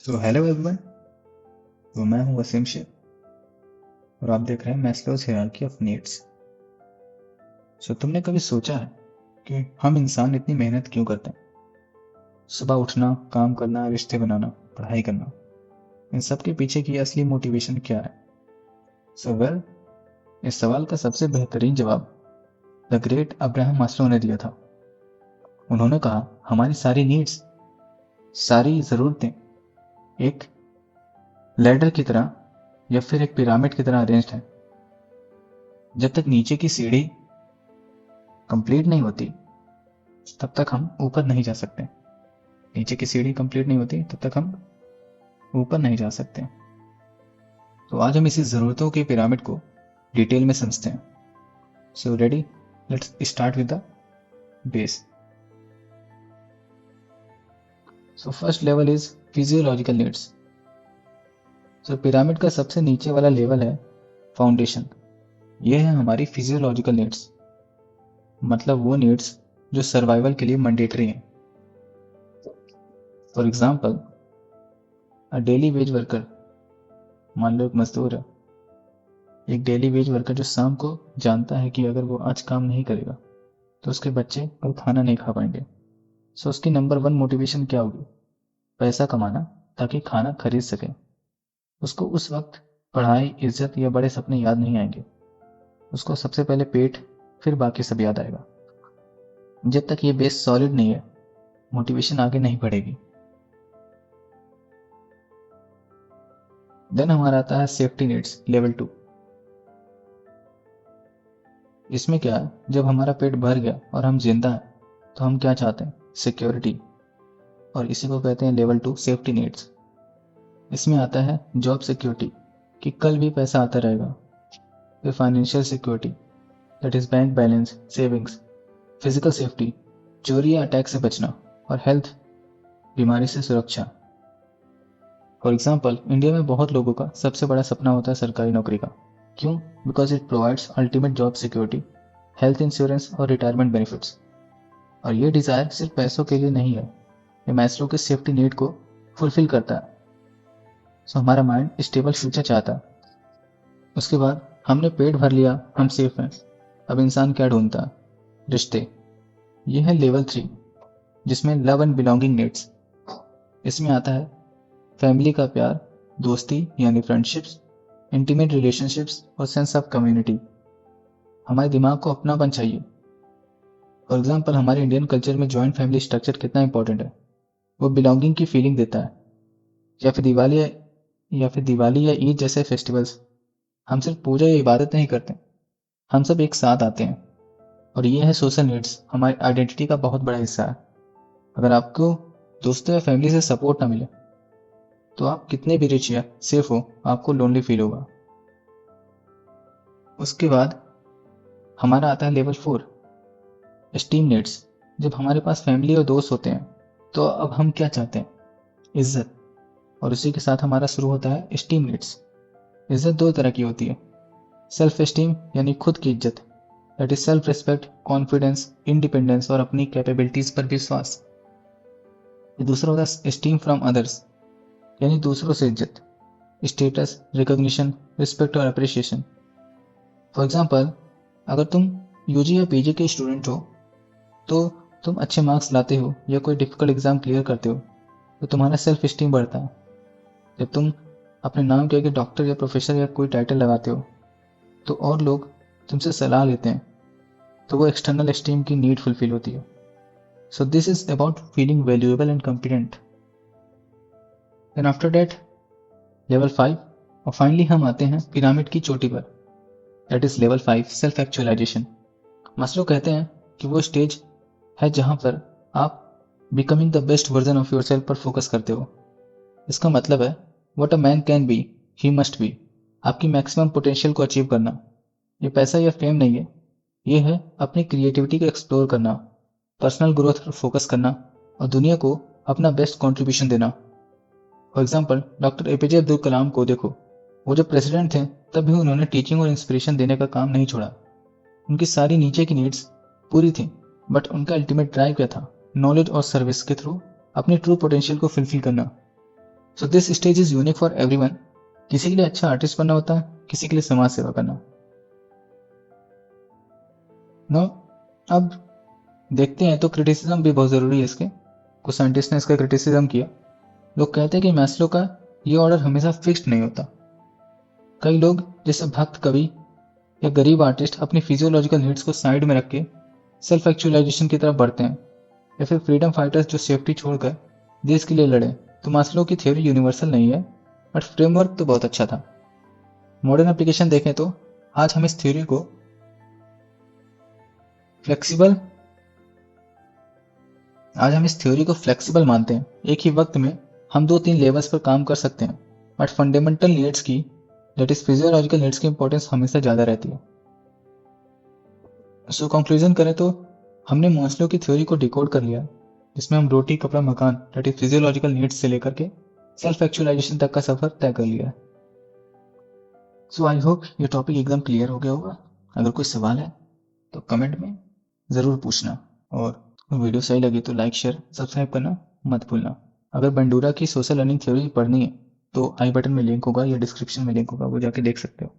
So hello everyone. तो मैं हूं वसीम शेख और आप देख रहे हैं मैस्लोज हायरार्की ऑफ नीड्स। सो तुमने कभी सोचा है कि हम इंसान इतनी मेहनत क्यों करते हैं? सुबह उठना, काम करना, रिश्ते बनाना, पढ़ाई करना, इन सब के पीछे की असली मोटिवेशन क्या है? सो वेल, इस सवाल का सबसे बेहतरीन जवाब द ग्रेट अब्राहम मास्लो ने दिया था। उन्होंने कहा, हमारी सारी नीड्स, सारी ज़रूरतें एक लैडर की तरह या फिर एक पिरामिड की तरह अरेंज्ड है। जब तक नीचे की सीढ़ी कंप्लीट नहीं होती तब तक हम ऊपर नहीं जा सकते। नीचे की सीढ़ी कंप्लीट नहीं होती तब तक हम ऊपर नहीं जा सकते। तो आज हम इसी ज़रूरतों के पिरामिड को डिटेल में समझते हैं। So ready, let's start with the base. So first level is physiological needs. So pyramid का सबसे नीचे वाला लेवल है फाउंडेशन। ये है हमारी फिजियोलॉजिकल नीड्स, मतलब वो नीड्स जो सर्वाइवल के लिए मैंडेटरी हैं। For example, a daily veg worker, मान लो एक मजदूर है, एक डेली वेज वर्कर जो शाम को जानता है कि अगर वो आज काम नहीं करेगा तो उसके बच्चे कल खाना नहीं खा पाएंगे। सो उसकी नंबर वन मोटिवेशन क्या होगी? पैसा कमाना, ताकि खाना खरीद सके। उसको उस वक्त पढ़ाई, इज्जत या बड़े सपने याद नहीं आएंगे। उसको सबसे पहले पेट, फिर बाकी सब याद आएगा। जब तक ये बेस सॉलिड नहीं है, मोटिवेशन आगे नहीं बढ़ेगी। देन हमारा आता है सेफ्टी नीड्स, लेवल 2। इसमें क्या है, जब हमारा पेट भर गया और हम जिंदा हैं तो हम क्या चाहते हैं? सिक्योरिटी। और इसी को कहते हैं लेवल 2 सेफ्टी नीड्स। इसमें आता है जॉब सिक्योरिटी, कि कल भी पैसा आता रहेगा। फिर financial security, that is bank balance, savings. Physical safety, चोरी या अटैक से बचना। और हेल्थ, बीमारी से सुरक्षा। फॉर एग्जाम्पल, इंडिया में बहुत लोगों का सबसे बड़ा सपना होता है सरकारी नौकरी का। क्यों? Because it provides ultimate job security, health insurance और रिटायरमेंट बेनिफिट्स। और ये डिज़ायर सिर्फ पैसों के लिए नहीं है, ये मैस्लो के सेफ्टी नीड को फुलफिल करता है। सो हमारा माइंड स्टेबल फ्यूचर चाहता है। उसके बाद हमने पेट भर लिया, हम सेफ हैं। अब इंसान क्या ढूंढता है? रिश्ते। ये है लेवल 3, जिसमें लव एंड बिलोंगिंग नीड्स। इसमें आता है फैमिली का प्यार, दोस्ती यानी फ्रेंडशिप्स, इंटीमेट रिलेशनशिप्स और सेंस ऑफ कम्युनिटी। हमारे दिमाग को अपनापन चाहिए। फॉर एग्जाम्पल, हमारे इंडियन कल्चर में जॉइंट फैमिली स्ट्रक्चर कितना इंपॉर्टेंट है। वो बिलोंगिंग की फीलिंग देता है। या फिर दिवाली या ईद जैसे फेस्टिवल्स, हम सिर्फ पूजा या इबादत नहीं करते, हम सब एक साथ आते हैं। और ये है सोशल नीड्स, हमारी आइडेंटिटी का बहुत बड़ा हिस्सा है। अगर आपको दोस्तों या फैमिली से सपोर्ट ना मिले तो आप कितने भी रिच या सेफ हो, आपको लोनली फील होगा। उसके बाद हमारा आता है लेवल 4, एस्टीम नीड्स। जब हमारे पास फैमिली और दोस्त होते हैं तो अब हम क्या चाहते हैं? इज्जत। और उसी के साथ हमारा शुरू होता है एस्टीम नीड्स। इज्जत दो तरह की होती है। सेल्फ एस्टीम यानी खुद की इज्जत, that is self respect, confidence, independence और अपनी कैपेबिलिटीज पर विश्वास। ये दूसरा होता है एस्टीम फ्रॉम अदर्स, यानी दूसरों से इज्जत, स्टेटस, रिकॉग्निशन, रिस्पेक्ट और अप्रिशिएशन। फॉर एग्जाम्पल, अगर तुम यूजी या पीजी के स्टूडेंट हो तो तुम अच्छे मार्क्स लाते हो या कोई डिफिकल्ट एग्जाम क्लियर करते हो तो तुम्हारा सेल्फ एस्टीम बढ़ता है। जब तुम अपने नाम के आगे डॉक्टर या प्रोफेसर या कोई टाइटल लगाते हो तो और लोग तुमसे सलाह लेते हैं, तो वो एक्सटर्नल एस्टीम की नीड फुलफिल होती है। So this is about feeling valuable and competent. Then after that level 5, और फाइनली हम आते हैं पिरामिड की चोटी पर, that is level 5 self actualisation. Maslow कहते हैं कि वो स्टेज है जहां पर आप becoming the best version of yourself पर फोकस करते हो। इसका मतलब है what a man can be he must be, आपकी मैक्सिमम पोटेंशियल को अचीव करना। ये पैसा या फेम नहीं है, ये है अपनी क्रिएटिविटी को एक्सप्लोर करना, पर्सनल ग्रोथ पर फोकस करना और दुनिया को अपना बेस्ट कंट्रीब्यूशन देना। For example, doctor APJ Abdul Kalam को देखो, वो जब प्रेसिडेंट थे तब भी उन्होंने टीचिंग और इंस्पिरेशन देने का काम नहीं छोड़ा। उनकी सारी नीचे की नीड्स पूरी थी, बट उनका अल्टीमेट ड्राइव क्या था? नॉलेज और सर्विस के थ्रू अपनी ट्रू पोटेंशियल को फुलफिल करना। So this stage is unique for everyone. किसी के लिए अच्छा आर्टिस्ट बनना होता है, किसी के लिए समाज सेवा करना। नो, अब देखते हैं तो क्रिटिसिज्म भी बहुत ज़रूरी है इसके। कुछ साइंटिस्ट ने इसका क्रिटिसिज्म किया। लोग कहते हैं कि मैस्लो का ये ऑर्डर हमेशा फिक्स्ड नहीं होता। कई लोग जैसे भक्त कवि या गरीब आर्टिस्ट अपनी फिजियोलॉजिकल नीड्स को साइड में रख के सेल्फ एक्चुअलाइजेशन की तरफ बढ़ते हैं, या फिर फ्रीडम फाइटर्स जो सेफ्टी छोड़कर देश के लिए लड़े। तो मास्लो की थ्योरी यूनिवर्सल नहीं है, बट फ्रेमवर्क तो बहुत अच्छा था। मॉडर्न एप्लीकेशन देखें तो आज हम इस थ्योरी को फ्लेक्सिबल फ्लेक्सिबल मानते हैं। एक ही वक्त में हम 2-3 लेवल्स पर काम कर सकते हैं, बट फंडामेंटल नीड्स की, दैट इज फिजियोलॉजिकल नीड्स की इंपॉर्टेंस हमेशा ज़्यादा रहती है। सो कंक्लूजन करें तो हमने मास्लो की थ्योरी को डिकोड कर लिया, जिसमें हम रोटी कपड़ा मकान, दैट इज फिजियोलॉजिकल नीड्स से लेकर के सेल्फ एक्चुअलाइजेशन तक का सफर तय कर लिया है। सो आई होप ये टॉपिक एकदम क्लियर हो गया होगा। अगर कोई सवाल है तो कमेंट में ज़रूर पूछना, और वीडियो सही लगी तो लाइक शेयर सब्सक्राइब करना मत भूलना। अगर बंडूरा की सोशल लर्निंग थ्योरी पढ़नी है तो आई बटन में लिंक होगा या डिस्क्रिप्शन में लिंक होगा, वो जाके देख सकते हो।